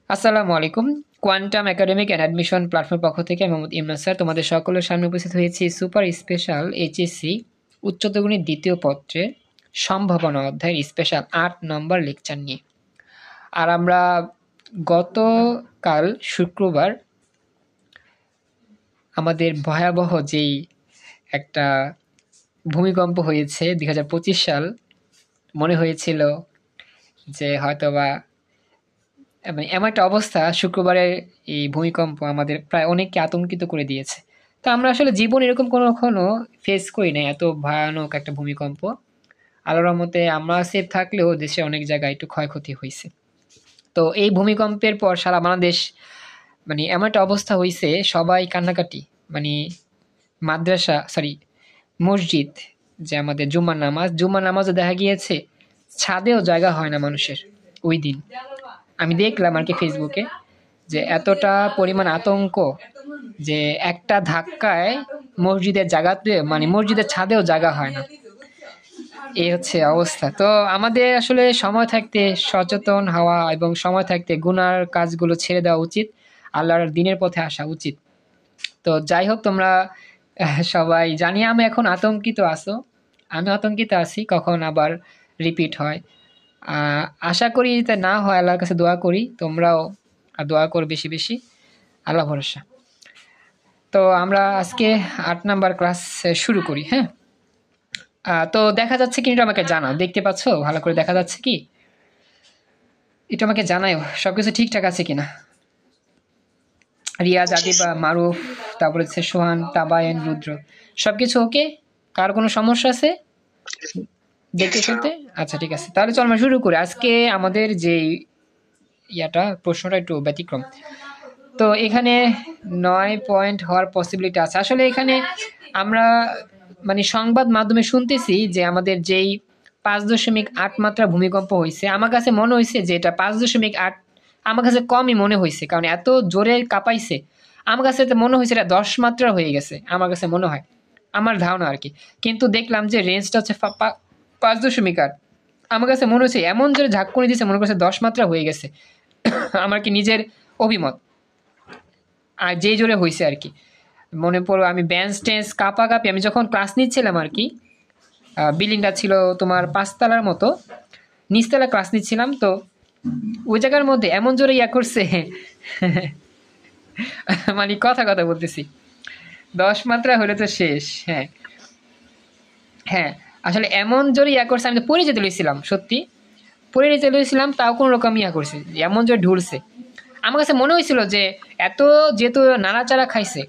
আসসালামু আলাইকুম। Quantum academic and admission platform পক্ষ থেকে আমি মোহাম্মদ ইমরান স্যার তোমাদের সকলের সামনে উপস্থিত হয়েছি সুপার স্পেশাল এইচএসসি উচ্চতর গণিত দ্বিতীয় পত্রের সম্ভাবনা অধ্যায়ের স্পেশাল ৮ নম্বর লেকচার নিয়ে। আর আমরা গতকাল শুক্রবার আমাদের ভয়াবহ যেই একটা ভূমিকম্প হয়েছে ২০২৫ সাল, মনে হয়েছিল যে হয়তোবা মানে এমন একটা অবস্থা, শুক্রবারের এই ভূমিকম্প আমাদের প্রায় অনেককে আতঙ্কিত করে দিয়েছে। তো আমরা আসলে জীবন এরকম কখনো ফেস করি না, এত ভয়ানক একটা ভূমিকম্প। আল্লাহর রহমতে আমরা সেফ থাকলেও দেশে অনেক জায়গায় একটু ক্ষয়ক্ষতি হয়েছে। তো এই ভূমিকম্পের পর সারা বাংলাদেশ মানে এমন একটা অবস্থা হয়েছে, সবাই কান্নাকাটি। মানে মসজিদ, যে আমাদের জুম্মার নামাজও দেখা গিয়েছে ছাদেও জায়গা হয় না মানুষের ওই দিন। আমি দেখলাম আর কি ফেসবুকে যে এতটা পরিমাণ আতঙ্ক যে একটা ধাক্কায় মসজিদের জায়গাতে মানে মসজিদের ছাদেও জায়গা হয় না, এই হচ্ছে অবস্থা। তো আমাদের আসলে সময় থাকতে সচেতন হওয়া এবং সময় থাকতে গুনার কাজগুলো ছেড়ে দেওয়া উচিত, আল্লাহর দিনের পথে আসা উচিত। তো যাই হোক, তোমরা সবাই জানি আমি এখন আতঙ্কিত আছো, আমি আতঙ্কিত আছি কখন আবার রিপিট হয়। আশা করি তা না হয়, আল্লাহর কাছে দোয়া করি, তোমরাও দোয়া করো বেশি বেশি, আল্লাহ ভরসা। তো আমরা আজকে ৮ নাম্বার ক্লাস শুরু করি। হ্যাঁ, তো দেখা যাচ্ছে কি, এটা আমাকে জানাও, দেখতে পাচ্ছ ভালো করে দেখা যাচ্ছে কি, এটা আমাকে জানাও সবকিছু ঠিকঠাক আছে কিনা। রিয়াজ, আদিবা, মারুফ, তারপরে হচ্ছে সোহান, তাবায়েন, রুদ্র, সবকিছু ওকে? কার কোনো সমস্যা আছে দেখতে শুনতে? আচ্ছা ঠিক আছে, তাহলে চল আমরা শুরু করি। আজকে আমাদের যে প্রশ্নটা একটু ব্যতিক্রম। তো এখানে 9 পয়েন্ট হওয়ার পসিবিলিটি আছে। আসলে এখানে আমরা মানে সংবাদ মাধ্যমে শুনতেছি যে আমাদের যেই 5.8 মাত্রা ভূমিকম্প হয়েছে, আমার কাছে মনে হয়েছে যে এটা 5.8 আমার কাছে কমই মনে হয়েছে, কারণ এত জোরে কাঁপাইছে। আমার কাছে মনে হয়েছে এটা 10 মাত্রা হয়ে গেছে, আমার কাছে মনে হয়, আমার ধারণা আর কি। কিন্তু দেখলাম যে রেঞ্জটা হচ্ছে 5.8। আমার কাছে মনে হচ্ছে এমন জোরে ঝাঁকুনি দিয়েছে, মনে করছে 10 মাত্রা হয়ে গেছে। আমার কি নিজের অভিমত, আর যেই জোরে হয়েছে আর কি। মনে পড়ো আমি বেঞ্চ টেন্স কাঁপাকাঁপি, আমি যখন ক্লাস নিচ্ছিলাম আর কি, বিল্ডিংটা ছিল তোমার 5 তলার মতো, নিচতলা ক্লাস নিচ্ছিলাম, তো ওই জায়গার মধ্যে এমন জোরে করছে মানে কথা কথা বলতেছি, 10 মাত্রা হলে তো শেষ। হ্যাঁ হ্যাঁ, আসলে এমন জোরে করছে, আমি তো পড়ে যেতে লইছিলাম, সত্যি পড়ে যেতে লইছিলাম, তাও কোনো রকম করছে, এমন জোরে ঢুলছে। আমার কাছে মনে হয়েছিল যে এত যেহেতু নাড়াচাড়া খাইছে,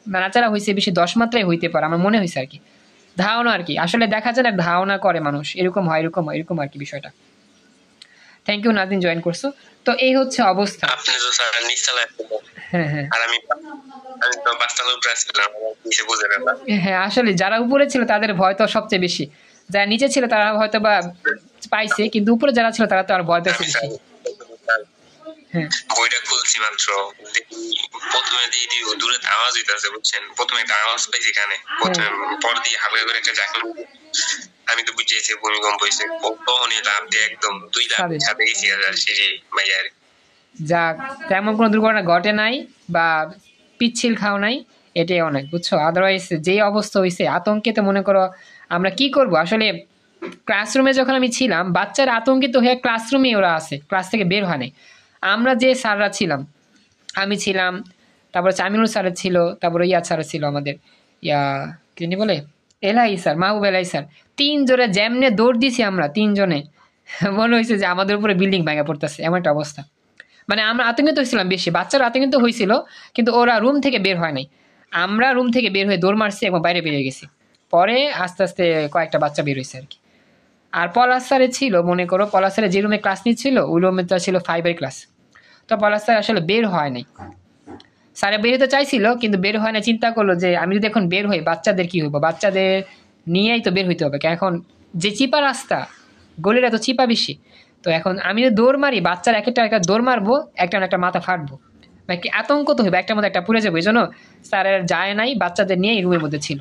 নাড়াচাড়া হয়েছে বেশি, 10 মাত্রায় হইতে পারে, আমার মনে হয়েছে আর কি, ধারণা আর কি। আসলে দেখা যায় না, ধারণা করে মানুষ, এরকম হয় এরকম হয় এরকম আর কি বিষয়টা। থ্যাংক ইউ নাদিন, জয়েন করছো। তো এই হচ্ছে অবস্থা। আপনি তো স্যার নিচতলায়, হ্যাঁ হ্যাঁ, আর আমি তো 5 তলার উপরে ছিলাম, নিচে বুঝে না। হ্যাঁ আসলে যারা উপরে ছিল তাদের ভয় তো সবচেয়ে বেশি, যারা নিচে ছিল তারা হয়তো বা পাইছে, কিন্তু উপরে যারা ছিল তারা তো আর ভয় পেয়েছে বেশি। হ্যাঁ বইটা খুলছি মাত্র, প্রথমে দিয়ে দূরে আওয়াজ হইতেছে, বুঝছেন? প্রথমে একটা আওয়াজ পাইছি কানে, প্রথমে পর দিয়ে হালকা করে একটা ঝাঁকুনি, আমি তো বুঝেছি ভূমিকম্প হয়েছে। তখনই লাভ দিয়ে একদম 2 লাখ ছাদে গেছি, আর সিঁড়ি মাইয়ার। যাক, তেমন কোনো দুর্ঘটনা ঘটে নাই বা পিচ্ছিল খাও নাই, এটাই অনেক, বুঝছো। আদারওয়াইজ যেই অবস্থা হয়েছে আতঙ্কে, তো মনে করো আমরা কি করব আসলে। ক্লাসরুমে যখন আমি ছিলাম, বাচ্চারা আতঙ্কিত হয়ে ক্লাসরুমে ওরা আছে, ক্লাস থেকে বের হয় নাই। আমরা যে স্যাররা ছিলাম, আমি ছিলাম, তারপরে চামিনুল স্যারের ছিল, তারপরে স্যারের ছিল আমাদের, কি জানি বলে, এলাই স্যার, মাহবুব এলাই স্যার, 3 জনে যেমনে দৌড় দিছি আমরা 3 জনে, মনে হয়েছে যে আমাদের উপরে বিল্ডিং ভেঙে পড়তেছে, এমন একটা অবস্থা। মানে আমরা আতঙ্কিত হয়েছিলাম বেশি, বাচ্চারা আতঙ্কিত হয়েছিল, কিন্তু ওরা রুম থেকে বের হয় নাই। আমরা রুম থেকে বের হয়ে দৌড় মারছি এবং বাইরে বেরিয়ে গেছি। পরে আস্তে আস্তে কয়েকটা বাচ্চা বের হয়েছে আর কি। আর পলাশ স্যারে ছিল, মনে করো পলাশ স্যারে যে রুমে ক্লাস নিচ্ছিল ওই রুমেটা ছিল 5-এর ক্লাস। তো পলাশ স্যার আসলে বের হয় নাই, স্যারে বের হতে চাইছিল কিন্তু বের হয় না। চিন্তা করলো যে আমি যদি এখন বের হই বাচ্চাদের কি হইব, বাচ্চাদের নিয়েই তো বের হইতে হবে, এখন যে চিপা রাস্তা, গলির এত চিপা বেশি। তো এখন আমি যদি দৌড় মারি, বাচ্চার একটা একটা দৌড় মারবো, একটা না একটা মাথা ফাটবো, মানে কি আতঙ্ক তো হইবে, একটার মধ্যে একটা পুড়ে যাবো। এই জন্য স্যারের যায় নাই, বাচ্চাদের নিয়ে এই রুমের মধ্যে ছিল।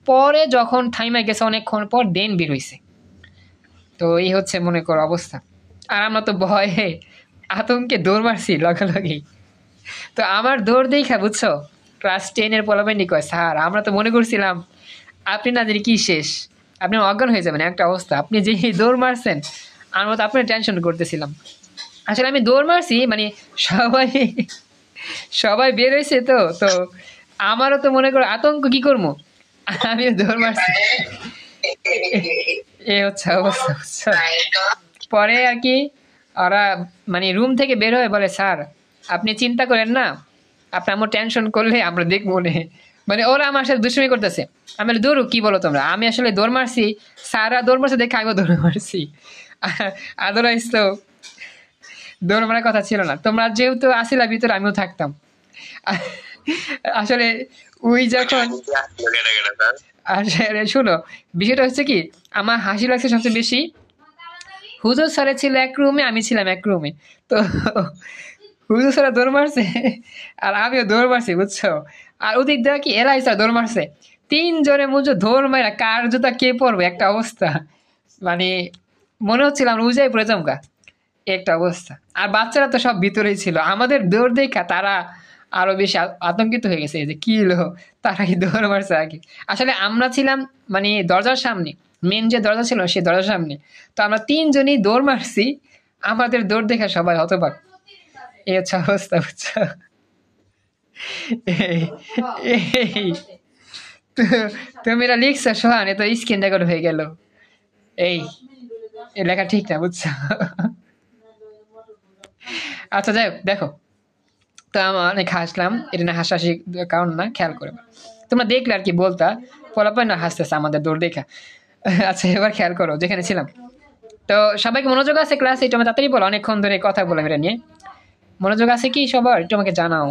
পরে যখন থাইমা গেছে অনেকক্ষণ পর দেন বের হইছে। তো এই হচ্ছে মনে করো অবস্থা। আর আমরা তো ভয়ে আতঙ্কে দৌড় মারছি লগালগি। তো আমার দৌড় দেখা বুঝছো ক্লাস 10-এর পোলাপাইনি কয় স্যার আমরা তো মনে করছিলাম আপনি না জানি কি শেষ, আপনি অজ্ঞান হয়ে যাবেন একটা অবস্থা, আপনি যে দৌড় মারছেন আমার মতো আপনি টেনশন করতেছিলাম। আসলে আমি দৌড় মারছি মানে সবাই সবাই বের হয়েছে তো তো আমারও তো মনে করো আতঙ্ক, কি করবো, আমিও দৌড় মারছি। এ হচ্ছে অবস্থা বুঝছো। পরে আর কি ওরা মানে রুম থেকে বের হয়ে বলে স্যার আপনি চিন্তা করেন না, আপনি আমার টেনশন করলে আমরা দেখবো না। মানে ওরা আমার সাথে দুষ্টুমি করতেছে। আমি বলি, দৌড়ু কি বলো তোমরা, আমি আসলে দৌড় মারছি, স্যাররা দৌড় মারছে দেখে আমিও দৌড় মারছি। আদারওয়াইজ তো দৌড় মারার কথা ছিল না, তোমরা যেহেতু আসিলা ভিতরে আমিও থাকতাম। আসলে ওই যখন আসলে শোনো বিষয়টা হচ্ছে কি, আমার হাসি লাগছে সবচেয়ে বেশি, হুজুর স্যারে ছিল এক রুমে, আমি ছিলাম এক রুমে। তো হুজুর স্যার দৌড় মারছে আর আমিও দৌড় মারছি বুঝছো। আর ওদিক দিয়ে কি এলাই স্যার দৌড় মারছে, 3 জনে মুজো দৌড় মারা কার জুতা কে পড়বে একটা অবস্থা। মানে মনে হচ্ছিল আমরা উজাই পড়ে জমকা একটা অবস্থা। আর বাচ্চারা তো সব ভিতরেই ছিল, আমাদের দৌড় দেখা তারা আরো বেশি আতঙ্কিত হয়ে গেছে যে কি হলো, তারাই দৌড় মারছে আগে। আসলে আমরা ছিলাম মানে দরজার সামনে, মেন যে দরজা ছিল সেই দরজার সামনে, তো আমরা 3 জনই দৌড় মারছি, আমাদের দৌড় দেখে সবাই হতবাক। এই হচ্ছে অবস্থা বুঝছো। তুমি এটা লিখছো সোহান, এ তো স্ক্রিন রেকর্ড হয়ে গেল। এই লেখা ঠিক না বুঝছো। আচ্ছা যাই হোক দেখো, তো আমার অনেক হাসলাম, এটা না হাসাহাসি কারণ না, খেয়াল করে তোমরা দেখলে আর কি বলতা পোলাপাই না হাসতেছে আমাদের দৌড় দেখা। আচ্ছা এবার খেয়াল করো যেখানে ছিলাম। তো সবাইকে মনোযোগ আছে ক্লাসে, একটু আমার তাড়াতাড়ি বলো, অনেকক্ষণ ধরে কথা বললাম এটা নিয়ে। মনোযোগ আছে কি সবার, একটু আমাকে জানাও,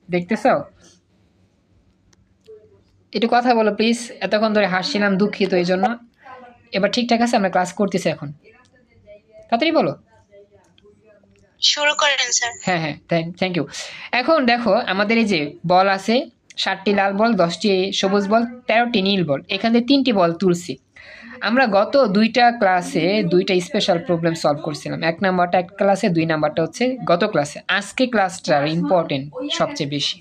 দেখতেছ একটু কথা বলো প্লিজ। এতক্ষণ ধরে হাসছিলাম, দুঃখিত এই জন্য। এবার ঠিকঠাক আছে, আমরা ক্লাস করতেছি এখন, তাড়াতাড়ি বলো। শুরু করেন স্যার। হ্যাঁ হ্যাঁ থ্যাংক ইউ। এখন দেখো আমাদের এই যে বল আছে 7টি লাল বল, 10টি সবুজ বল, 13টি নীল বল, এখান থেকে 3টি বল তুলছি। আমরা গত 2টা ক্লাসে 2টা স্পেশাল প্রবলেম সলভ করছিলাম, 1 নাম্বারটা এক ক্লাসে, 2 নাম্বারটা হচ্ছে গত ক্লাসে। আজকে ক্লাসটার ইম্পর্টেন্ট সবচেয়ে বেশি।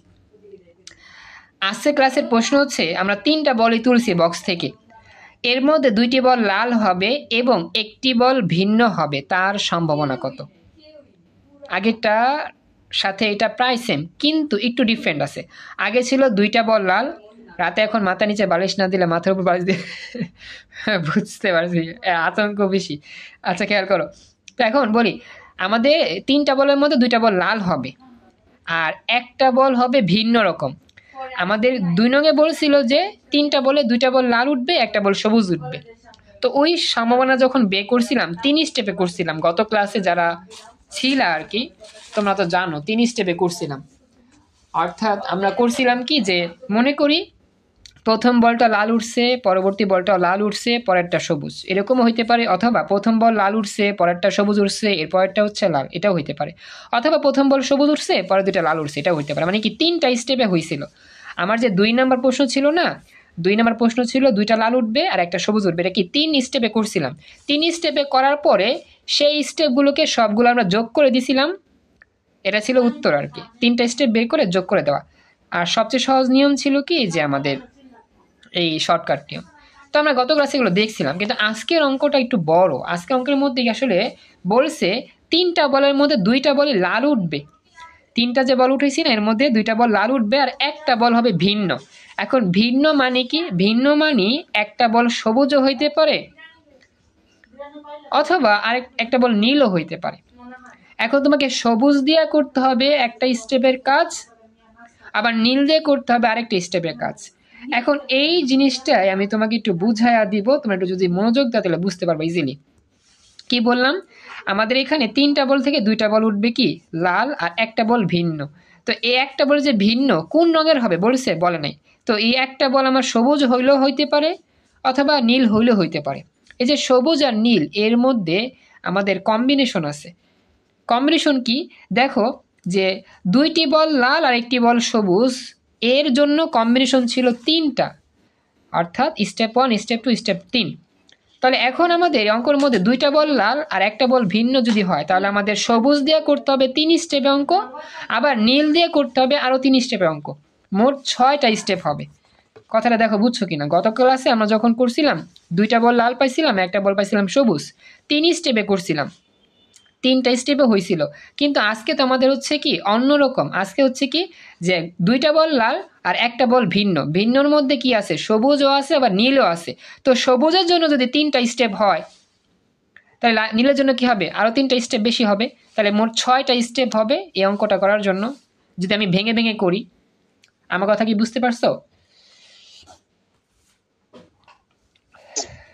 আজকে ক্লাসের প্রশ্ন হচ্ছে আমরা 3টা বলই তুলছি বক্স থেকে, এর মধ্যে 2টি বল লাল হবে এবং 1টি বল ভিন্ন হবে, তার সম্ভাবনা কত। আগেরটা সাথে এটা প্রায় সেম কিন্তু একটু ডিফারেন্ট আছে। আগে ছিল 2টা বল লাল, রাতে এখন মাথা নিচে বালিশ না দিলে মাথার উপর বালিশ দিয়ে বুঝতে পারছি আতঙ্ক বেশি। আচ্ছা খেয়াল করো, তো এখন বলি আমাদের 3টা বলের মধ্যে 2টা বল লাল হবে আর একটা বল হবে ভিন্ন রকম। আমাদের 2 নঙে বলছিল যে 3টা বলে 2টা বল লাল উঠবে, একটা বল সবুজ উঠবে। তো ওই সম্ভাবনা যখন বের করছিলাম 3 স্টেপে করছিলাম, গত ক্লাসে যারা ছিল আর কি তোমরা তো জানো 3 স্টেপে করছিলাম। অর্থাৎ আমরা করছিলাম কি যে মনে করি প্রথম বলটা লাল উঠছে, পরবর্তী বলটা লাল উঠছে, পরেরটা সবুজ, এরকমও হইতে পারে। অথবা প্রথম বল লাল উঠছে, পরেরটা সবুজ উঠছে, এর পরেরটা হচ্ছে লাল, এটাও হইতে পারে। অথবা প্রথম বল সবুজ উঠছে, পরের 2টা লাল উঠছে, এটাও হইতে পারে। মানে কি 3টা স্টেপে হয়েছিল। আমার যে 2 নাম্বার প্রশ্ন ছিল না, 2 নাম্বার প্রশ্ন ছিল 2টা লাল উঠবে আর একটা সবুজ উঠবে, এটা কি 3 স্টেপে করছিলাম। 3 স্টেপে করার পরে সেই স্টেপগুলোকে সবগুলো আমরা যোগ করে দিছিলাম, এটা ছিল উত্তর আর কি। 3টা স্টেপ বের করে যোগ করে দেওয়া। আর সবচেয়ে সহজ নিয়ম ছিল কি যে আমাদের এই শর্টকাট নিয়ম। তো আমরা গত ক্লাসে এগুলো দেখছিলাম, কিন্তু আজকের অঙ্কটা একটু বড়। আজকের অঙ্কের মধ্যে আসলে বলছে 3টা বলের মধ্যে 2টা বলই লাল উঠবে। 3টা যে বল উঠেছি না এর মধ্যে 2টা বল লাল উঠবে আর একটা বল হবে ভিন্ন। এখন ভিন্ন মানে কি, ভিন্ন মানে একটা বল সবুজও হইতে পারে অথবা একটা বল নীলও হইতে পারে। এখন তোমাকে সবুজ দিয়ে করতে হবে একটা স্টেপের কাজ, আবার নীল দিয়ে করতে হবে আরেকটা স্টেপের কাজ। এখন এই জিনিসটাই আমি তোমাকে একটু বুঝাইয়া দিব, তোমরা একটু যদি মনোযোগ দাও তাহলে বুঝতে পারবে ইজিলি। কি বললাম, আমাদের এখানে 3টা বল থেকে 2টা বল উঠবে কি লাল আর একটা বল ভিন্ন। তো এই একটা বল যে ভিন্ন কোন রঙের হবে বলছে, বলে নাই। তো এই একটা বল আমার সবুজ হইলেও হইতে পারে অথবা নীল হইলেও হইতে পারে। এই যে সবুজ আর নীল এর মধ্যে আমাদের কম্বিনেশন আছে। কম্বিনেশন কি দেখো, যে 2টি বল লাল আর একটি বল সবুজ, এর জন্য কম্বিনেশন ছিল 3টা, অর্থাৎ স্টেপ 1, স্টেপ 2, স্টেপ 3। তাহলে এখন আমাদের অঙ্কের মধ্যে দুইটা বল লাল আর একটা বল ভিন্ন যদি হয়, তাহলে আমাদের সবুজ দিয়ে করতে হবে 3 স্টেপে অঙ্ক, আবার নীল দিয়ে করতে হবে আরো 3 স্টেপে অঙ্ক, মোট 6টা স্টেপ হবে। কথাটা দেখো বুঝছো কিনা? গত ক্লাসে আমরা যখন করছিলাম দুইটা বল লাল পাইছিলাম, একটা বল পাইছিলাম সবুজ, 3 স্টেপে করছিলাম, 3টা স্টেপে হয়েছিল। কিন্তু আজকে তো আমাদের হচ্ছে কি অন্যরকম, আজকে হচ্ছে কি যে দুইটা বল লাল আর একটা বল ভিন্ন, ভিন্নর মধ্যে কি আছে, সবুজও আছে আবার নীলও আছে। তো সবুজের জন্য যদি 3টা স্টেপ হয়, তাহলে নীলের জন্য কি হবে, আরও 3টা স্টেপ বেশি হবে। তাহলে মোট 6টা স্টেপ হবে এই অঙ্কটা করার জন্য। যদি আমি ভেঙে ভেঙে করি, আমার কথা কি বুঝতে পারছো?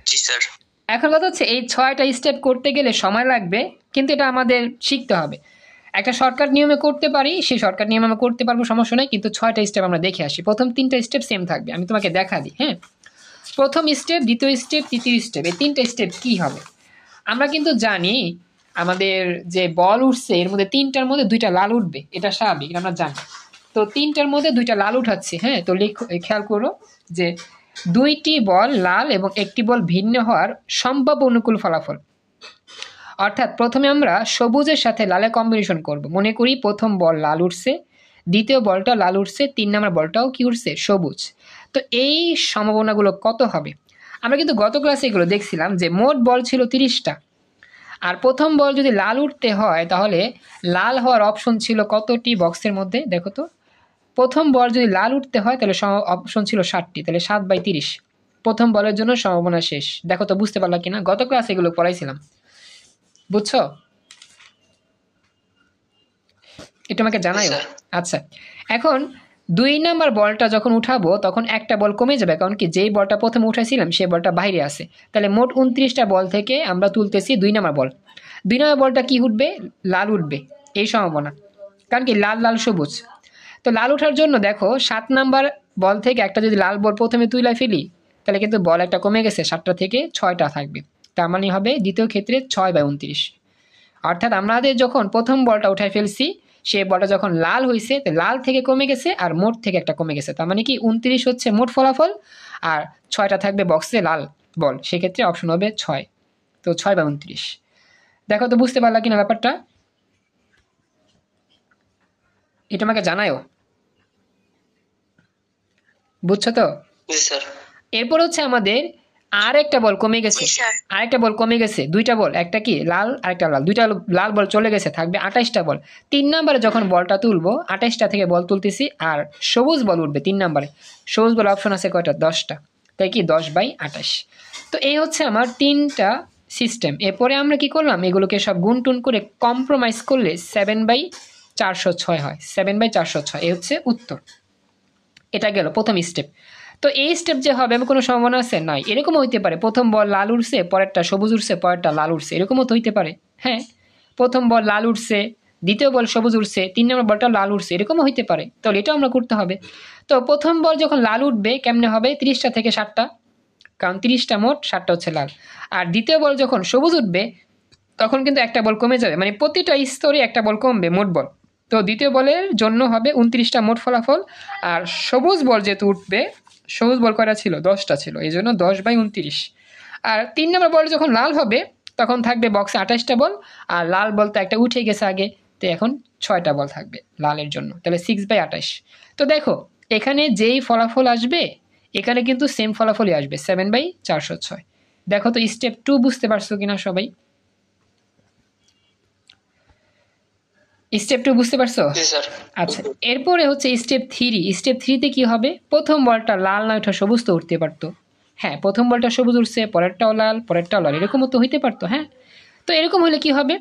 জি স্যার। এখন কথা হচ্ছে এই 6টা স্টেপ করতে গেলে সময় লাগবে, কিন্তু এটা আমাদের শিখতে হবে। একটা শর্টকাট নিয়মে করতে পারি, সেই শর্টকাট নিয়মে আমরা করতে পারবো, সমস্যা নেই, কিন্তু 6টা স্টেপ আমরা দেখে আসি। প্রথম 3টা স্টেপ সেম থাকবে, আমি তোমাকে দেখা দিই। হ্যাঁ, প্রথম স্টেপ, দ্বিতীয় স্টেপ, তৃতীয় স্টেপ, এই 3টা স্টেপ কি হবে? আমরা কিন্তু জানি আমাদের যে বল উঠছে এর মধ্যে 3টার মধ্যে 2টা লাল উঠবে, এটা স্বাভাবিক, আমরা জানি। তো 3টার মধ্যে 2টা লাল উঠাচ্ছে। হ্যাঁ, তো খেয়াল করো যে 2টি বল লাল এবং একটি বল ভিন্ন হওয়ার সম্ভাব্য অনুকূল ফলাফল। অর্থাৎ প্রথমে আমরা সবুজের সাথে লালে কম্বিনেশন করব। মনে করি প্রথম বল লাল উঠছে, দ্বিতীয় বলটা লাল উঠছে, 3 নম্বর বলটাও কি উঠছে, সবুজ। তো এই সম্ভাবনাগুলো কত হবে? আমরা কিন্তু গত ক্লাসে এগুলো দেখছিলাম যে মোট বল ছিল 30টা, আর প্রথম বল যদি লাল উঠতে হয় তাহলে লাল হওয়ার অপশন ছিল কতটি বক্সের মধ্যে? দেখো তো, প্রথম বল যদি লাল উঠতে হয় তাহলে অপশন ছিল 7টি, তাহলে 7/30। প্রথম বলের জন্য সম্ভাবনা শেষ। দেখো তো বুঝতে পারলা কিনা? গত ক্লাসে এগুলো পড়াইছিলাম, বুঝছো? এটা আমাকে জানাইও। আচ্ছা, এখন 2 নাম্বার বলটা যখন উঠাবো তখন একটা বল কমে যাবে, কারণ কি যেই বলটা প্রথমে উঠাইছিলাম সেই বলটা বাইরে আছে। তাহলে মোট 29টা বল থেকে আমরা তুলতেছি 2 নাম্বার বল। 2 নাম্বার বলটা কি উঠবে? লাল উঠবে, এই সম্ভাবনা, কারণ কি লাল লাল সবুজ। তো লাল ওঠার জন্য দেখো 7 নাম্বার বল থেকে একটা যদি লাল বল প্রথমে তুলে ফেলি, তাহলে কিন্তু বল একটা কমে গেছে, 7টা থেকে 6টা থাকবে। তার মানে হবে দ্বিতীয় ক্ষেত্রে 6/29। অর্থাৎ আমাদের যখন প্রথম বলটা উঠাই ফেলছি, সেই বলটা যখন লাল হয়েছে, লাল থেকে কমে গেছে আর মোট থেকে একটা কমে গেছে, তার মানে কি 29 হচ্ছে মোট ফলাফল, আর 6টা থাকবে বক্সে লাল বল, সেক্ষেত্রে অপশন হবে 6। তো 6/29। দেখো তো বুঝতে পারলা কিনা ব্যাপারটা? এটা আমাকে জানায়ও, বুঝছো তো? এরপর হচ্ছে আমাদের আরেকটা বল কমে গেছে, আরেকটা বল কমে গেছে, 2টা বল, একটা কি লাল আরেকটা লাল, 2টা লাল বল চলে গেছে, থাকবে 28টা বল। 3 নম্বরে যখন বলটা তুলবো 28টা থেকে বল তুলতেছি, আর সবুজ বল উঠবে 3 নম্বরে। সবুজ বল অপশন আছে কয়টা? 10টা, তাই কি 10/28। তো এই হচ্ছে আমার 3টা সিস্টেম। এরপরে আমরা কি করলাম, এগুলোকে সব গুণটুন করে কম্প্রোমাইজ করলে 7/406 হয়। 7/406 এই হচ্ছে উত্তর। এটা গেল প্রথম স্টেপ। তো এই স্টেপ যে হবে, আমি কোনো সম্ভাবনা আছে? নাই। এরকমও হইতে পারে প্রথম বল লাল উঠছে, পরেরটা সবুজ উঠছে, পরেরটা লাল উঠছে, এরকমও তো হইতে পারে। হ্যাঁ, প্রথম বল লাল উঠছে, দ্বিতীয় বল সবুজ উঠছে, 3 নম্বর বলটা লাল উঠছে, এরকমও হইতে পারে। তাহলে এটাও আমরা করতে হবে। তো প্রথম বল যখন লাল উঠবে কেমনে হবে? 30টা থেকে 7টা, কারণ 30টা মোট, 7টা হচ্ছে লাল। আর দ্বিতীয় বল যখন সবুজ উঠবে তখন কিন্তু একটা বল কমে যাবে, মানে প্রতিটা স্তরে একটা বল কমবে মোট বল। তো দ্বিতীয় বলের জন্য হবে 29টা মোট ফলাফল। আর সবুজ বল যেহেতু উঠবে, সবুজ বল কয়টা ছিল? 10টা ছিল, এই জন্য 10/29। আর 3 নম্বর বল যখন লাল হবে তখন থাকবে বক্সে 28টা বল, আর লাল বল তো একটা উঠে গেছে আগে, তো এখন 6টা বল থাকবে লালের জন্য, তাহলে 6/28। তো দেখো এখানে যেই ফলাফল আসবে এখানে কিন্তু সেম ফলাফলই আসবে, 7/406। দেখো তো স্টেপ 2 বুঝতে পারছো কিনা সবাই? স্টেপ 2 বুঝতে পারছো? আচ্ছা, এরপরে হচ্ছে স্টেপ 3। স্টেপ 3তে কি হবে? প্রথম বলটা লাল না উঠা সবুজ তো উঠতে পারতো। হ্যাঁ, প্রথম বলটা সবুজ উঠছে, পরেরটাও লাল, পরেরটাও লাল, এরকমও তো হইতে পারতো। হ্যাঁ, তো এরকম হলে কি হবে?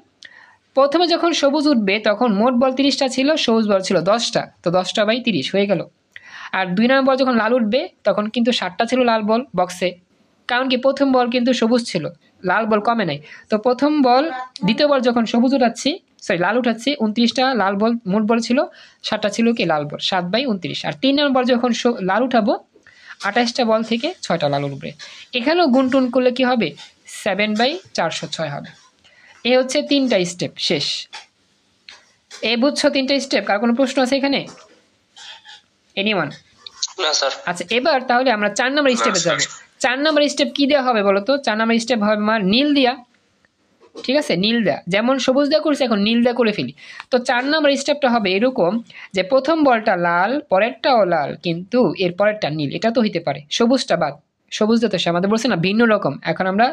প্রথমে যখন সবুজ উঠবে তখন মোট বল 30টা ছিল, সবুজ বল ছিল 10টা, তো 10টা/30 হয়ে গেল। আর 2 নম্বর বল যখন লাল উঠবে তখন কিন্তু 7টা ছিল লাল বল বক্সে, কারণ কি প্রথম বল কিন্তু সবুজ ছিল, লাল বল কমে নাই। তো প্রথম বল দ্বিতীয় বল যখন সবুজ উঠাচ্ছি, লাল উঠাচ্ছি, 29টা লাল বল মোট বল ছিল, 7টা ছিল কি লাল বল, 7/29। আর 3 নম্বর বল যখন লাল উঠাবো 28টা বল থেকে 6টা লাল উঠবে। এখানেও গুণটুন করলে কি হবে? 7/406 হবে। এ হচ্ছে 3টা স্টেপ শেষ। এ বুঝছো 3টা স্টেপ? কার কোনো প্রশ্ন আছে এখানে? এনিওয়ান? না স্যার। আচ্ছা, এবার তাহলে আমরা 4 নম্বর স্টেপে যাব। 4 নম্বর স্টেপ কি দেওয়া হবে বলো তো? 4 নম্বর স্টেপ হবে আমার নীল দিয়া, ঠিক আছে, নীল দেয়া। যেমন সবুজ দেয়া করছি এখন নীল দেয়া করে ফেলি। তো 4 নম্বর স্টেপটা হবে এরকম যে প্রথম বলটা লাল, পরেরটাও লাল, কিন্তু এর পরেরটা নীল। এটা তো হইতে পারে, সবুজটা বাদ। সবুজ দিয়ে তো সে আমাদের বলছে না ভিন্ন রকম। এখন আমরা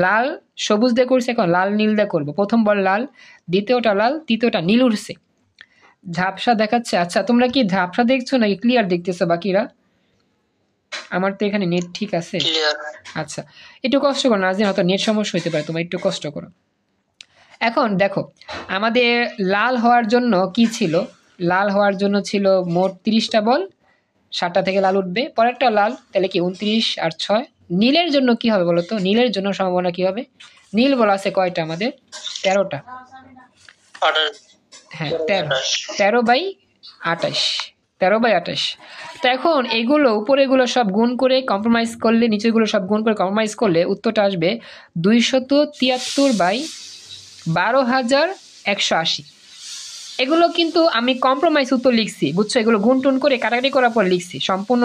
লাল সবুজ দিয়ে করছি, এখন লাল নীল দিয়ে করবো। প্রথম বল লাল, দ্বিতীয়টা লাল, তৃতীয়টা নীল উঠছে। ঝাপসা দেখাচ্ছে। আচ্ছা তোমরা কি ঝাপসা দেখছো নাকি ক্লিয়ার দেখতেছো বাকিরা? আমার তো এখানে নেট ঠিক আছে। আচ্ছা একটু কষ্ট করো, নাজনীন হয়তো নেট সমস্যা হতে পারে, তোমরা একটু কষ্ট করো। এখন দেখো আমাদের লাল হওয়ার জন্য কি ছিল? লাল হওয়ার জন্য ছিল মোট 30টা বল, 7টা থেকে লাল উঠবে, পরেরটা লাল, তাহলে কি 29 আর 6। নীলের জন্য কি হবে বলো তো? নীলের জন্য সম্ভাবনা কি হবে? নীল বল আছে কয়টা আমাদের? 13টা। হ্যাঁ 13/28, 13/28। তো এখন এগুলো উপরেগুলো সব গুণ করে কম্প্রোমাইজ করলে, নিচেগুলো সব গুণ করে কম্প্রোমাইজ করলে উত্তরটা আসবে 273/12,180। এগুলো কিন্তু আমি কম্প্রোমাইজ উত্তর লিখছি, বুঝছো? এগুলো গুণ টুন করে কাটাকাটি করার পর লিখছি, সম্পূর্ণ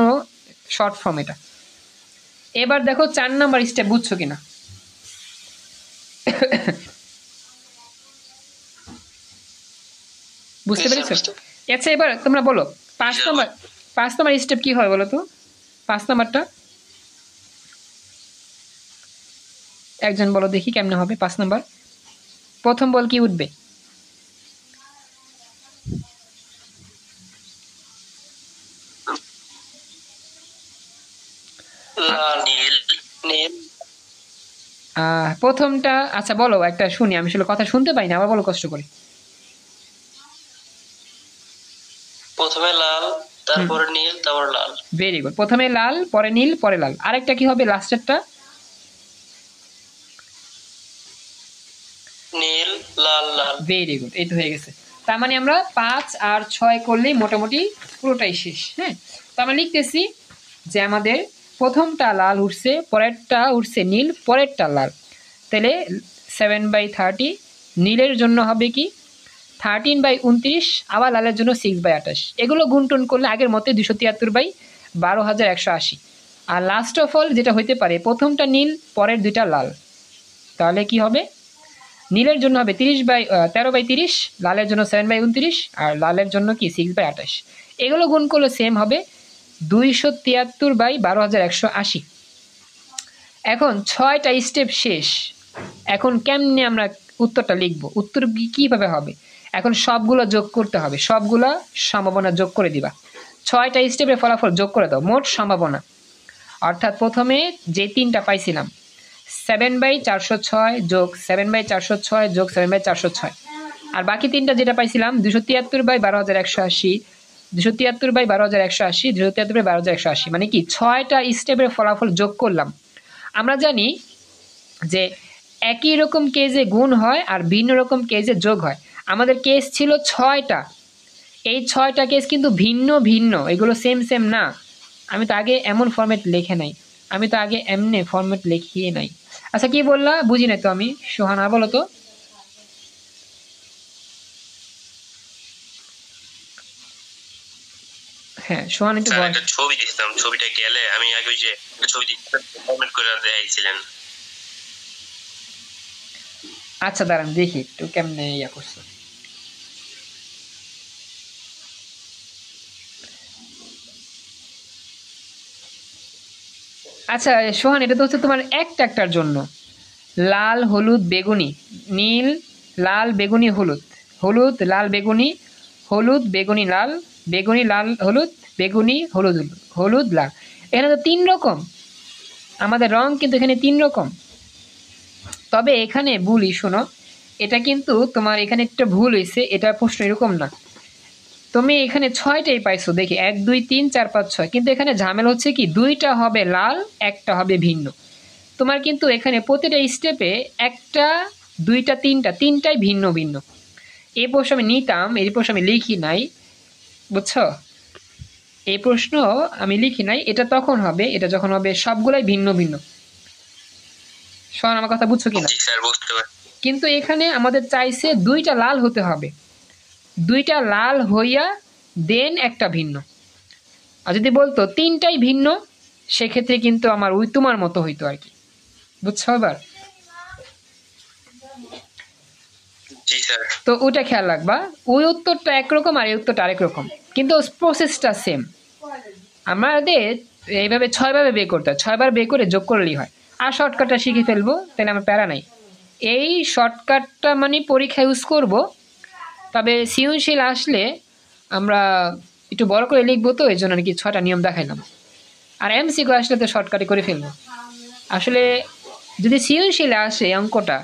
শর্ট ফর্ম এটা। এবার দেখো 4 নাম্বার স্টেপ বুঝছো কিনা? বুঝতে পেরেছো? আচ্ছা এবার তোমরা বলো 5 নাম্বার স্টেপ কি হয় বলো তো? 5 নাম্বারটা একজন বলো দেখি কেমনে হবে 5 নাম্বার। প্রথম বল কি উঠবে? প্রথমটা আচ্ছা বলো একটা শুনি, আমি আসলে কথা শুনতে পাই না, আবার বলো কষ্ট করে। প্রথমে লাল, তারপরে নীল, তারপর লাল। Very good. প্রথমে লাল, পরে নীল, পরে লাল। আরেকটা কি হবে লাস্টেরটা? নীল, লাল, লাল। ভেরি গুড, এই তো হয়ে গেছে। তার মানে আমরা 5 আর 6 করলেই মোটামুটি পুরোটাই শেষ। হ্যাঁ, তো আমরা লিখতেছি যে আমাদের প্রথমটা লাল উঠছে, পরেরটা উঠছে নীল, পরেরটা লাল, তাহলে 7/30। নীলের জন্য হবে কি 13/29, আবার লালের জন্য 6/28। এগুলো গুণটুন করলে আগের মতে 273/12,180। আর লাস্ট অফ অল যেটা হইতে পারে প্রথমটা নীল, পরের দুইটা লাল, তাহলে কি হবে? নীলের জন্য হবে 13/30, লালের জন্য 7/29, আর লালের জন্য কি 6/28। এগুলো গুণ করলে সেম হবে 273/12,180। এখন 6টা স্টেপ শেষ। এখন কেমনে আমরা উত্তরটা লিখব? উত্তর কিভাবে হবে? এখন সবগুলো যোগ করতে হবে, সবগুলো সম্ভাবনা যোগ করে দিবা। 6টা স্টেপের ফলাফল যোগ করে দাও, মোট সম্ভাবনা। অর্থাৎ প্রথমে যে 3টা পাইছিলাম 7/406 যোগ 7/406 যোগ 7/406, আর বাকি 3টা যেটা পাইছিলাম 273/12,180, 273/12,180, 273/12,180, মানে কি 6টা স্টেপের ফলাফল যোগ করলাম। আমরা জানি যে একই রকম কেজে গুণ হয় আর ভিন্ন রকম কেজে যোগ হয়। আমাদের কেস ছিল 6টা, এই 6টা কেস কিন্তু ভিন্ন ভিন্ন, এগুলো সেম সেম না। আমি তো আগে এমন ফরম্যাট লিখে নাই, আমি তো আগে এমনি ফরম্যাট লিখিয়ে নাই। আচ্ছা কি বললা বুঝি নাই তো আমি। সোহানা বলো তো। হ্যাঁ সোহান একটু একটা ছবি দিতাম, ছবিটা গেলে আমি আগে ওই যে ছবি দিতে কমেন্ট করে দেখাইছিলেন। আচ্ছা দাঁড়ান দেখি একটু কেমনে ইয়া করছো। আচ্ছা সোহান এটা তো হচ্ছে তোমার একটার জন্য, লাল হলুদ বেগুনি, নীল লাল বেগুনি হলুদ, হলুদ লাল বেগুনি, হলুদ বেগুনি লাল, বেগুনি লাল হলুদ, বেগুনি হলুদ হলুদ, হলুদ লাল। এখানে তো 3 রকম, আমাদের রং কিন্তু এখানে 3 রকম। তবে এখানে ভুলই, শোনো এটা কিন্তু তোমার এখানে একটা ভুল হয়েছে, এটা প্রশ্ন এরকম না। তুমি এখানে 6টাই পাইছো দেখি 1 2 3 4 5 6, কিন্তু এখানে ঝামেলা হচ্ছে কি 2টা হবে লাল, একটা হবে ভিন্ন। তোমার কিন্তু এখানে প্রতিটা স্টেপে 1টা 2টা 3টাই ভিন্ন ভিন্ন। এই প্রশ্ন আমি নিতাম, এই প্রশ্ন আমি লিখি নাই, বুঝছো? এই প্রশ্ন আমি লিখি নাই, এটা তখন হবে, এটা যখন হবে সবগুলাই ভিন্ন ভিন্ন। শোন আমার কথা বুঝছো কিনা? কিন্তু এখানে আমাদের চাইছে 2টা লাল হতে হবে, 2টা লাল হইয়া দেন একটা ভিন্ন। আর যদি বলতো 3টাই ভিন্ন সেক্ষেত্রে কিন্তু আমার ওই তোমার মতো হইতো আর কি, বুঝছো এবার? জি স্যার। তো ওটা খেয়াল রাখবা, ওই উত্তরটা একরকম আর এই উত্তরটা আরেক রকম, কিন্তু প্রসেসটা সেম। আমাদের এইভাবে 6 ভাবে বের করতে হয়, 6 বার বের করে যোগ করলেই হয়। আর শর্টকাটটা শিখে ফেলবো, তাহলে আমার প্যারা নাই। এই শর্টকাটটা মানে পরীক্ষা ইউজ করব, তবে সৃজনশীল আসলে আমরা একটু বড় করে লিখবো, তো এই জন্য আর কি 6টা নিয়ম দেখাইলাম। আর এমসিকিউ আসলে তো শর্টকাটে করে ফেলবো। আসলে যদি সৃজনশীল আসে অঙ্কটা,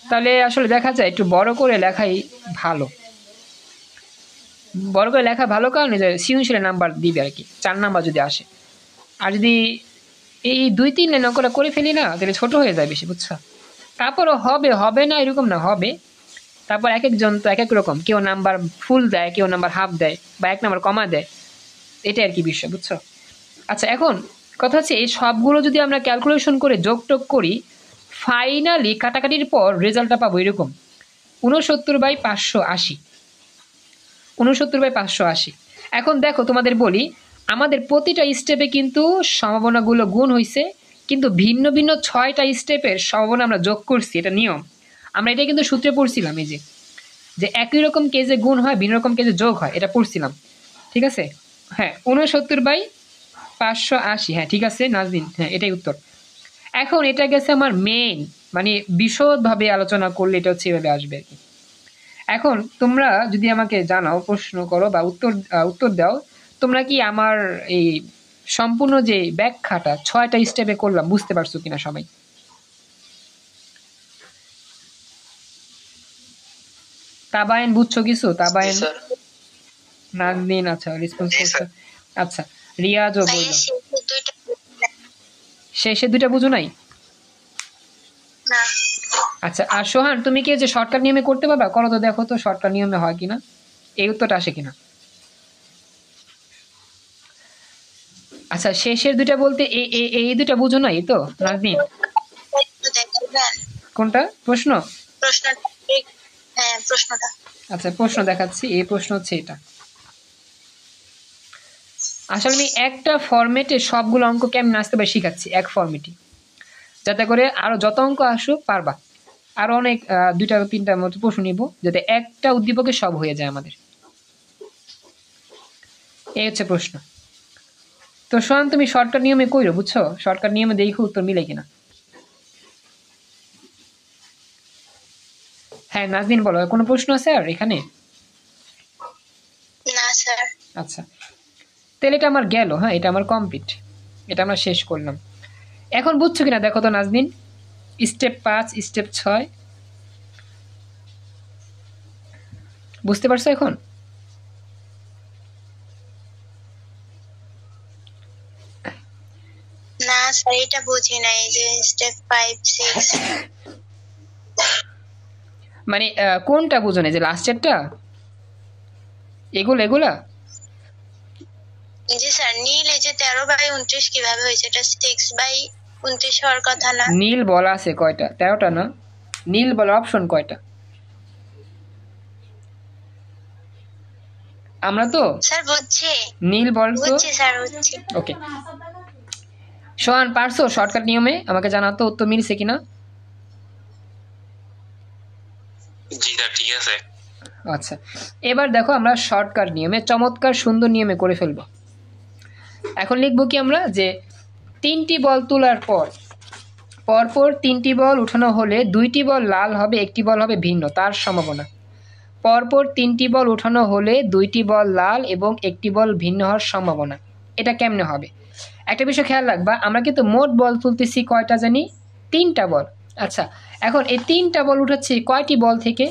তাহলে আসলে দেখা যায় একটু বড় করে লেখাই ভালো। বড় করে লেখা ভালো কারণে যে সৃজনশীলের নাম্বার দিবে আর কি, 4 নাম্বার যদি আসে। আর যদি এই 2-3 লাইন অঙ্কটা করে ফেলি না, তাহলে ছোট হয়ে যায় বেশি, বুঝছো? তারপরও হবে না এরকম না, হবে। তারপর এক একজন তো এক এক রকম, কেউ নাম্বার ফুল দেয়, কেউ নাম্বার হাফ দেয়, বা 1 নাম্বার কমা দেয়, এটাই আর কি বিষয়, বুঝছো? আচ্ছা, এখন কথা হচ্ছে এই সবগুলো যদি আমরা ক্যালকুলেশন করে যোগ টোগ করি, ফাইনালি কাটাকাটির পর রেজাল্টটা পাবো এরকম 69/580। 69/580। এখন দেখো তোমাদের বলি, আমাদের প্রতিটা স্টেপে কিন্তু সম্ভাবনাগুলো গুণ হয়েছে, কিন্তু ভিন্ন ভিন্ন 6টা স্টেপের সম্ভাবনা আমরা যোগ করছি, এটা নিয়ম। আমরা এটা কিন্তু সূত্রে পড়ছিলাম, এই যে একই রকম কেজে গুণ হয়, ভিন্ন রকম কেজে যোগ হয়, এটা পড়ছিলাম, ঠিক আছে? হ্যাঁ, 69/580, হ্যাঁ ঠিক আছে নাজদিন, হ্যাঁ এটাই উত্তর। এখন এটা গেছে আমার মেইন, মানে বিশদভাবে আলোচনা করলে এটা হচ্ছে এভাবে আসবে আর কি। এখন তোমরা যদি আমাকে জানাও, প্রশ্ন করো বা উত্তর দাও, তোমরা কি আমার এই সম্পূর্ণ যে ব্যাখ্যাটা 6টা স্টেপে করলাম বুঝতে পারছো কিনা সবাই? তাবায়েন বুঝছো কিছু? তাবায়েন, নাজদিন, আচ্ছা রেসপন্স করছো, আচ্ছা রিয়াজও বলল। শেষে 2টা বুঝো নাই? না। আচ্ছা, আর সোহান তুমি কি যে শর্টকাট নিয়মে করতে পারবা? করো তো, দেখো তো শর্টকাট নিয়মে হয় কিনা, এই উত্তরটা আসে কিনা। আচ্ছা, শেষের 2টা বলতে এই 2টা বুঝো নাই তো নাজদিন? কোনটা প্রশ্ন? হ্যাঁ প্রশ্নটা। আচ্ছা প্রশ্ন দেখাচ্ছি, এই প্রশ্ন হচ্ছে এটা। আসলে আমি একটা ফরম্যাটে সবগুলো অঙ্ক কেমন আসতে পারে শিখাচ্ছি, এক ফরম্যাটে, যাতে করে আরো যত অঙ্ক আসুক পারবা। আরো অনেক 2-3টার মতো প্রশ্ন নিব, যাতে একটা উদ্দীপকে সব হয়ে যায় আমাদের। এই হচ্ছে প্রশ্ন। তো সোহান তুমি শর্টকাট নিয়মে কইরো, বুঝছো? শর্টকাট নিয়মে দেখো উত্তর মিলে কিনা। হ্যাঁ নাজদিন বলো, কোনো প্রশ্ন আছে আর এখানে? না স্যার। আচ্ছা, তাহলে এটা আমার গেল, হ্যাঁ এটা আমার কমপ্লিট, এটা আমরা শেষ করলাম। এখন বুঝছো কিনা দেখো তো নাজদিন, স্টেপ 5, স্টেপ 6 বুঝতে পারছো এখন? না স্যার, এটা বুঝি নাই যে স্টেপ 5, 6 মানে কোনটা বুঝো না, যে লাস্টেরটা? এগুলা? জি স্যার, নীল এই যে 13/29 কিভাবে হয়েছে? এটা 6/29 হওয়ার কথা না? নীল বলা আছে কয়টা? 13টা না? নীল বলা অপশন কয়টা? আমরা তো স্যার বুঝছি। নীল বল তো। বুঝছি স্যার, বুঝছি। ওকে, সোহান পারছো শর্টকাট নিয়মে? আমাকে জানাও তো উত্তর মিলছে কিনা। জি স্যার, ঠিক আছে। আচ্ছা, এবার দেখো আমরা শর্টকাট নিয়মে চমৎকার সুন্দর নিয়মে করে ফেলবো। এখন লিখবো কি আমরা, যে 3টি বল তোলার পর পরপর 3টি বল উঠানো হলে 2টি বল লাল হবে, 1টি বল হবে ভিন্ন, তার সম্ভাবনা। পরপর 3টি বল উঠানো হলে 2টি বল লাল এবং 1টি বল ভিন্ন হওয়ার সম্ভাবনা। এটা কেমনে হবে? একটা বিষয় খেয়াল রাখবা, আমরা কিন্তু মোট বল তুলতেছি কয়টা জানি? 3টা বল। আচ্ছা, এখন এই 3টা বল উঠাচ্ছি কয়টি বল থেকে?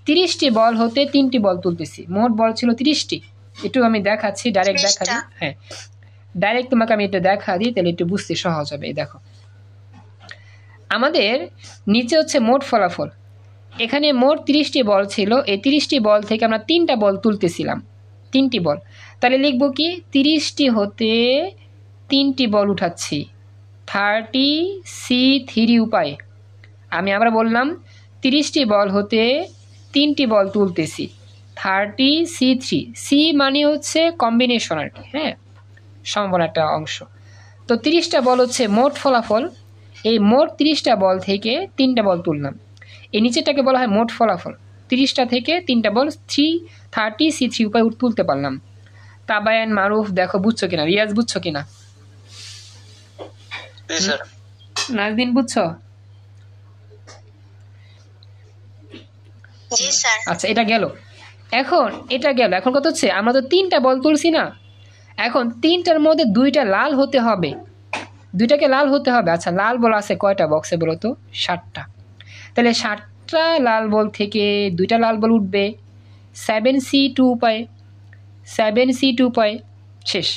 30টি বল হতে 3টি বল তুলতেছি, মোট বল ছিল 30টি। একটু আমি দেখাচ্ছি, ডাইরেক্ট দেখা দিই। হ্যাঁ ডাইরেক্ট তোমাকে আমি এটা দেখা দিই, তাহলে একটু বুঝতে সহজ হবে। এই দেখো, আমাদের নিচে হচ্ছে মোট ফলাফল, এখানে মোট 30টি বল ছিল, এই 30টি বল থেকে আমরা 3টা বল তুলতেছিলাম, 3টি বল। তাহলে লিখবো কি, 30টি হতে 3টি বল উঠাচ্ছি 30C3 উপায়ে। আমি আবার বললাম, 30টি বল হতে 3টি বল তুলতেছি 30C3। সি মানে হচ্ছে কম্বিনেশন আর কি, হ্যাঁ সম্ভাবনা একটা অংশ। তো 30টা বল হচ্ছে মোট ফলাফল। এই মোট 30টা বল থেকে 3টা বল তুললাম, এই নিচেরটাকে বলা হয় মোট ফলাফল। 30টা থেকে 3টা বল 330 C3 উপায় তুলতে পারলাম। তাবায়ান, মারুফ দেখো বুঝছো কিনা, রিয়াজ বুঝছো কিনা, জি স্যার। নাজদিন বুঝছো? জি স্যার। আচ্ছা এটা গেল। এখন কথা হচ্ছে আমরা তো 3টা বল তুলছি না, এখন 3টার মধ্যে 2টা লাল হতে হবে, 2টাকে লাল হতে হবে। আচ্ছা লাল বল আছে কয়টা বক্সে বলো তো? 7টা। তাহলে 7টা লাল বল থেকে 2টা লাল বল উঠবে 7C2 উপায়ে, 7C2 উপায়ে। শেষ।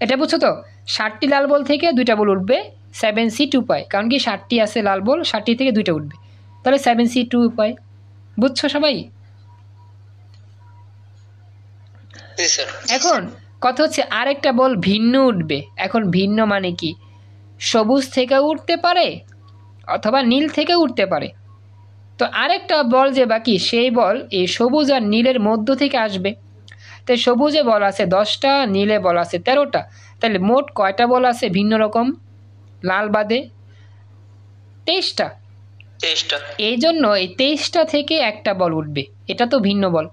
এটা বুঝছো তো? 7টি লাল বল থেকে 2টা বল উঠবে 7C2 উপায়, কারণ কি 7টি আছে লাল বল, 7টি থেকে 2টা উঠবে, তাহলে 7C2 উপায়। বুঝছো সবাই? জি স্যার। এখন কথা হচ্ছে আরেকটা বল ভিন্ন উঠবে। এখন ভিন্ন মানে কি? সবুজ থেকে উঠতে পারে অথবা নীল থেকে উঠতে পারে। তো আরেকটা বল যে বাকি, সেই বল এই সবুজ আর নীলের মধ্য থেকে আসবে। তাই সবুজে বল আছে 10টা, নীলে বল আছে 13টা। তাহলে মোট কয়টা বল আছে ভিন্ন রকম লাল বাদে? 23টা। 23টা। এই জন্য এই 23টা থেকে একটা বল উঠবে, এটা তো ভিন্ন বল,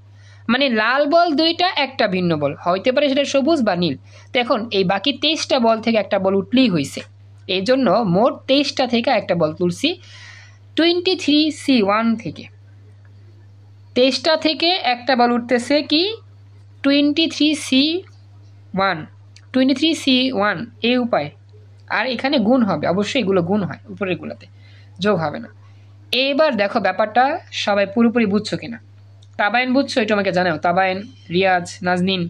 মানে লাল বল 2টা, একটা ভিন্ন বল হইতে পারে সেটা সবুজ বা নীল। তো এখন এই বাকি 23টা বল থেকে একটা বল উঠলেই হয়েছে। এই জন্য মোট 23টা থেকে একটা বল তুলছি 23C1 থেকে। 23টা থেকে একটা বল উঠতেছে কি 23C1, 23C1 এই উপায়। আর এখানে গুণ হবে, অবশ্যই এগুলো গুণ হয়, উপরের গুলাতে যোগ হবে না। এবার দেখো ব্যাপারটা সবাই পুরোপুরি বুঝছো কিনা। তাবায়েন বুঝছো? এটা আমাকে জানাও। তাবায়েন, রিয়াজ, নাজনীন।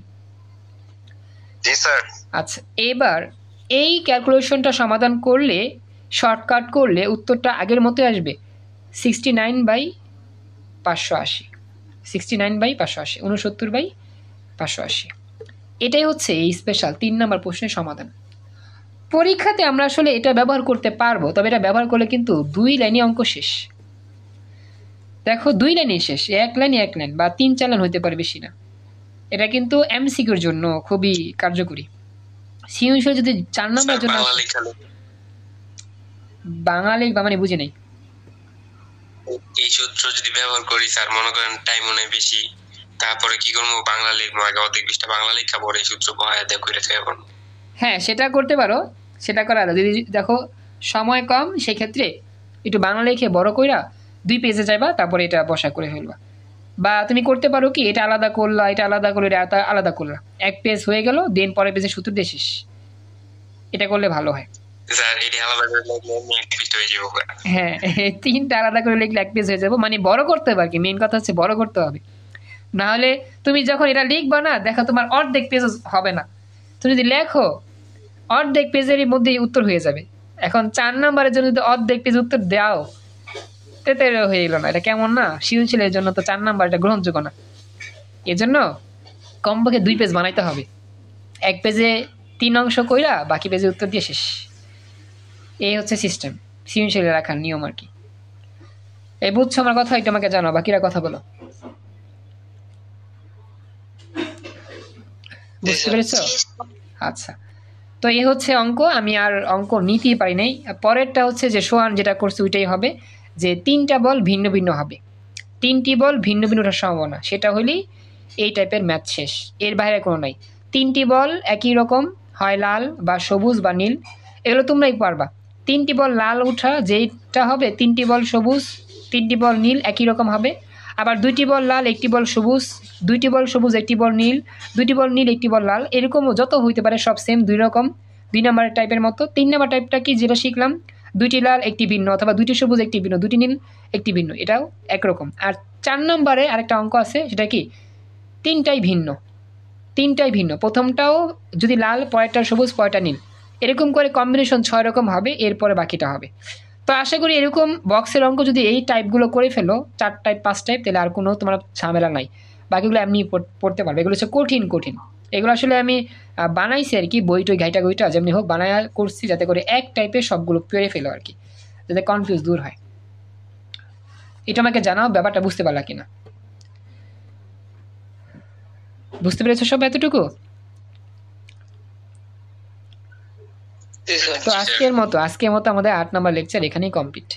জি স্যার। আচ্ছা এবার এই ক্যালকুলেশনটা সমাধান করলে, শর্টকাট করলে উত্তরটা আগের মতোই আসবে, 69/580, 69/580, 69/580। এটাই হচ্ছে এই স্পেশাল 3 নম্বর প্রশ্নের সমাধান। পরীক্ষাতে আমরা আসলে এটা ব্যবহার করতে পারবো, তবে এটা ব্যবহার করলে কিন্তু 2 লাইনে অঙ্ক শেষ। দেখো 2 লাইনে শেষ, 1 লাইন 1 লাইন বা 3-4 লাইন হতে পারে, বেশি না। এটা কিন্তু এমসিকিউর জন্য খুবই কার্যকরী। সৃজনশীল যদি 4 নম্বরের জন্য বাঙালি বা মানে বুঝি নাই। এই সূত্র যদি ব্যবহার করি স্যার, মনে করেন টাইম অনেক বেশি, তারপরে কি করবো, বাংলা লিখবো, আগে অর্ধেক 20টা বাংলা লেখা পরে এই সূত্র বহায় দেখ করে এখন। হ্যাঁ সেটা করতে পারো, সেটা করা আলাদা। যদি দেখো সময় কম, সেক্ষেত্রে একটু বাংলা লিখে বড় কইরা 2 পেজে যাইবা, তারপরে এটা বসা করে ফেলবা। বা তুমি করতে পারো কি, এটা আলাদা করলা, এটা আলাদা করলে এটা আলাদা করলা, 1 পেজ হয়ে গেল, দেন পরের পেজে সূত্র দিয়ে শেষ। এটা করলে ভালো হয়। স্যার এটা আলাদা করে লিখলে এক পৃষ্ঠা হয়ে যাবে। হ্যাঁ 3টা আলাদা করে লিখলে 1 পেজ হয়ে যাবো, মানে বড় করতে হবে আর কি। মেইন কথা হচ্ছে বড় করতে হবে, না হলে তুমি যখন এটা লিখবা না, দেখো তোমার অর্ধেক পেজ হবে না। তুমি যদি লেখো অর্ধেক পেজের মধ্যেই উত্তর হয়ে যাবে। এখন 4 নম্বরের জন্য যদি অর্ধেক পেজ উত্তর দাও, তেতে হয়ে গেল না। এটা কেমন না? সৃজনশীলের জন্য তো 4 নাম্বার এটা গ্রহণযোগ্য না। এজন্য কমপক্ষে 2 পেজ বানাইতে হবে, 1 পেজে 3 অংশ কইরা বাকি পেজে উত্তর দিয়ে শেষ। এই হচ্ছে সিস্টেম, সৃজনশীলে রাখার নিয়ম আর কি। এই বুঝছো আমার কথা? একটু আমাকে জানাও, বাকিরা কথা বলো। বুঝতে পেরেছো? আচ্ছা, তো এই হচ্ছে অঙ্ক। আমি আর অঙ্ক নিতেই পারি নাই। পরেরটা হচ্ছে যে সোহান যেটা করছে ওইটাই হবে, যে 3টা বল ভিন্ন ভিন্ন হবে, 3টি বল ভিন্ন ভিন্ন ওঠার সম্ভাবনা, সেটা হলেই এই টাইপের ম্যাথ শেষ। এর বাইরে কোনো নাই। 3টি বল একই রকম, হয় লাল বা সবুজ বা নীল, এগুলো তোমরাই পারবা। 3টি বল লাল উঠা যেইটা হবে, 3টি বল সবুজ, 3টি বল নীল একই রকম হবে। আবার 2টি বল লাল, 1টি বল সবুজ, 2টি বল সবুজ, 1টি বল নীল, 2টি বল নীল, 1টি বল লাল, এরকমও যত হইতে পারে সব সেম 2 রকম, 2 নম্বরের টাইপের মতো। 3 নম্বর টাইপটা কি, যেটা শিখলাম, 2টি লাল 1টি ভিন্ন, অথবা 2টি সবুজ 1টি ভিন্ন, 2টি নীল 1টি ভিন্ন, এটাও একরকম। আর 4 নম্বরে আরেকটা অঙ্ক আছে, সেটা কি 3টাই ভিন্ন, 3টাই ভিন্ন। প্রথমটাও যদি লাল, পরেরটা সবুজ, পরেরটা নীল, এরকম করে কম্বিনেশন 6 রকম হবে, এরপরে বাকিটা হবে। তো আশা করি এরকম বক্সের অঙ্ক যদি এই টাইপগুলো করে ফেলো, 4 টাইপ 5 টাইপ, তাহলে আর কোনো তোমার ঝামেলা নাই, বাকিগুলো এমনি পড়তে পারবে। এগুলো হচ্ছে কঠিন কঠিন, এগুলো আসলে আমি বানাইছি আর কি, বই টই ঘাইটা গইটা যেমনি হোক বানায়া করছি, যাতে করে এক টাইপের সবগুলো পেরে ফেলো আর কি, যাতে কনফিউজ দূর হয়। এটা আমাকে জানাও ব্যাপারটা বুঝতে পারলা কিনা। বুঝতে পেরেছো সব এতটুকু? তো আজকের মতো আমাদের 8 নম্বর লেকচার এখানেই কমপ্লিট।